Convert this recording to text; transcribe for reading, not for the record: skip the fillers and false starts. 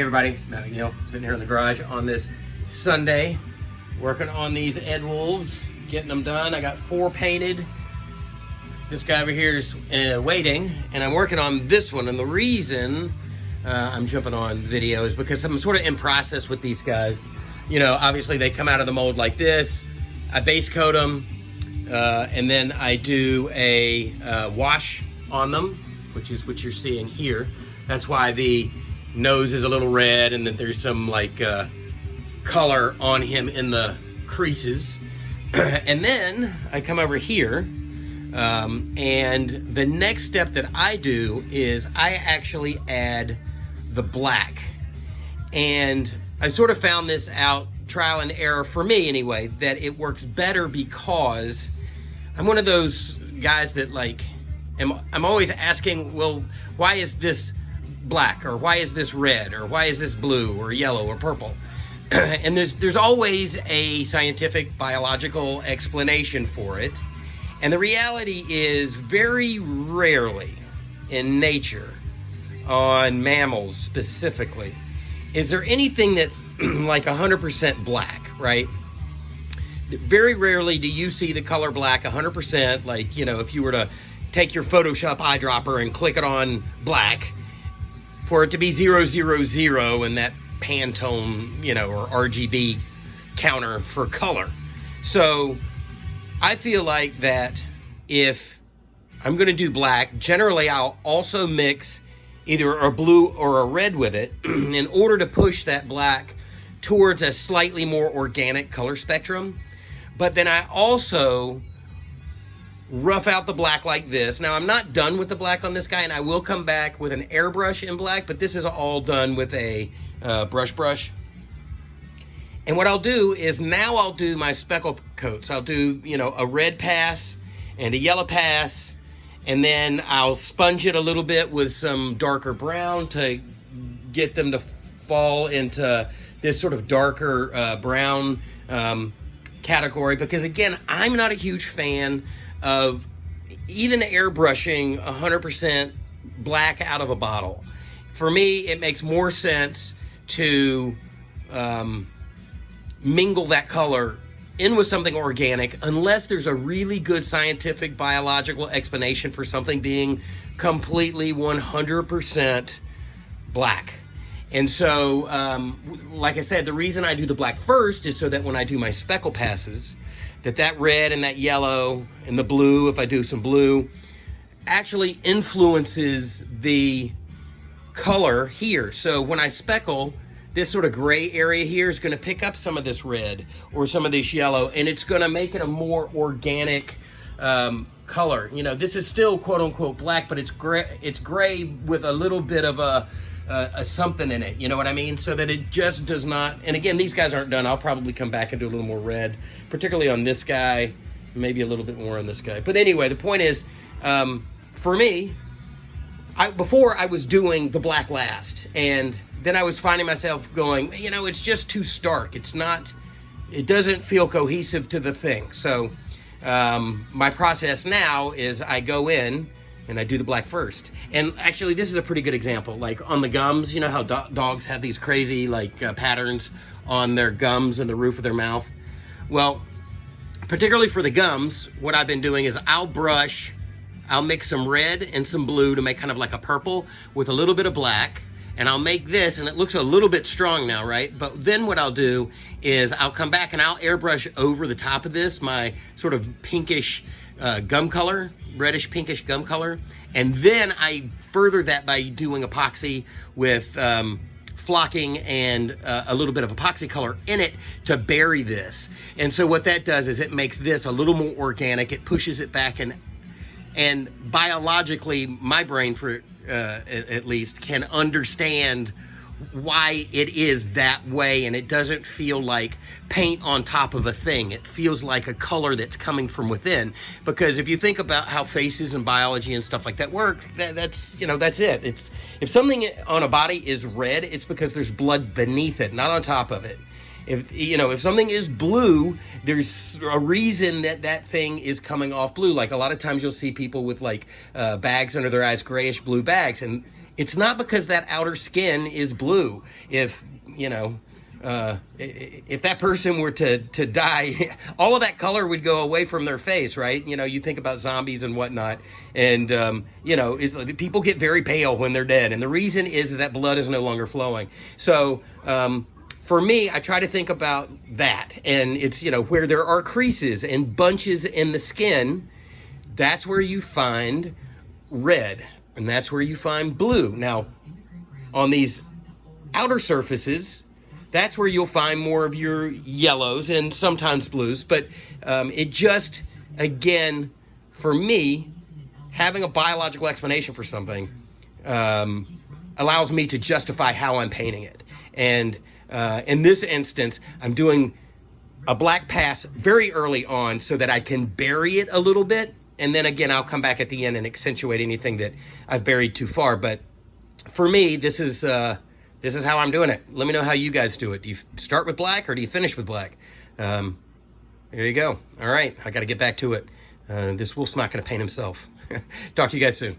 Hey everybody, McNeil, sitting here in the garage on this Sunday, working on these Ed Wolves, getting them done. I got 4 painted. This guy over here is waiting, and I'm working on this one. And the reason I'm jumping on video is because I'm sort of in process with these guys. You know, obviously they come out of the mold like this. I base coat them, and then I do a wash on them, which is what you're seeing here. That's why the nose is a little red, and then there's some like color on him in the creases. And then I come over here, and the next step that I do is I actually add the black. And I sort of found this out, trial and error for me anyway, that it works better because I'm one of those guys that like, I'm always asking, well, why is this black, or why is this red, or why is this blue or yellow or purple? And there's always a scientific biological explanation for it. And the reality is, very rarely in nature, on mammals specifically, is there anything that's like 100% black, right? Very rarely do you see the color black 100%. Like, you know, if you were to take your Photoshop eyedropper and click it on black, for it to be 000 in that Pantone, you know, or RGB counter for color. So I feel like that if I'm going to do black, generally I'll also mix either a blue or a red with it in order to push that black towards a slightly more organic color spectrum. But then I also rough out the black like this. Now, I'm not done with the black on this guy, and I will come back with an airbrush in black, but this is all done with a brush. And what I'll do is now I'll do my speckle coats. I'll do, you know, a red pass and a yellow pass, and then I'll sponge it a little bit with some darker brown to get them to fall into this sort of darker brown category. Because again, I'm not a huge fan of even airbrushing 100% black out of a bottle. For me, it makes more sense to mingle that color in with something organic, unless there's a really good scientific biological explanation for something being completely 100% black. And so, like I said, the reason I do the black first is so that when I do my speckle passes, that red and that yellow and the blue, if I do some blue, actually influences the color here. So when I speckle, this sort of gray area here is going to pick up some of this red or some of this yellow, and it's going to make it a more organic color. You know, this is still quote unquote black, but it's gray with a little bit of a something in it, you know what I mean? So that it just does not, and again, these guys aren't done. I'll probably come back and do a little more red, particularly on this guy, maybe a little bit more on this guy. But anyway, the point is, for me, before I was doing the black last, and then I was finding myself going, you know, it's just too stark. It doesn't feel cohesive to the thing. So my process now is I go in and I do the black first. And actually, this is a pretty good example. Like on the gums, you know how dogs have these crazy like patterns on their gums and the roof of their mouth? Well, particularly for the gums, what I've been doing is I'll mix some red and some blue to make kind of like a purple with a little bit of black. And I'll make this, and it looks a little bit strong now, right? But then what I'll do is I'll come back and I'll airbrush over the top of this, my sort of pinkish gum color, reddish pinkish gum color. And then I further that by doing epoxy with flocking and a little bit of epoxy color in it to bury this. And so what that does is it makes this a little more organic. It pushes it back, and biologically, my brain, for at least, can understand why it is that way, and it doesn't feel like paint on top of a thing. It feels like a color that's coming from within. Because if you think about how faces and biology and stuff like that work, that's it. It's, if something on a body is red, it's because there's blood beneath it, not on top of it. If something is blue, there's a reason that thing is coming off blue. Like a lot of times you'll see people with like bags under their eyes, grayish blue bags, and It's not because that outer skin is blue. If, you know, if that person were to die, all of that color would go away from their face, right? You know, you think about zombies and whatnot, and you know, people get very pale when they're dead, and the reason is that blood is no longer flowing. So for me, I try to think about that, and it's, you know, where there are creases and bunches in the skin, that's where you find red, and that's where you find blue. Now, on these outer surfaces, that's where you'll find more of your yellows and sometimes blues. But it just, again, for me, having a biological explanation for something allows me to justify how I'm painting it. And in this instance, I'm doing a black pass very early on so that I can bury it a little bit. And then again, I'll come back at the end and accentuate anything that I've buried too far. But for me, this is how I'm doing it. Let me know how you guys do it. Do you start with black or do you finish with black? There you go. All right, I got to get back to it. This wolf's not going to paint himself. Talk to you guys soon.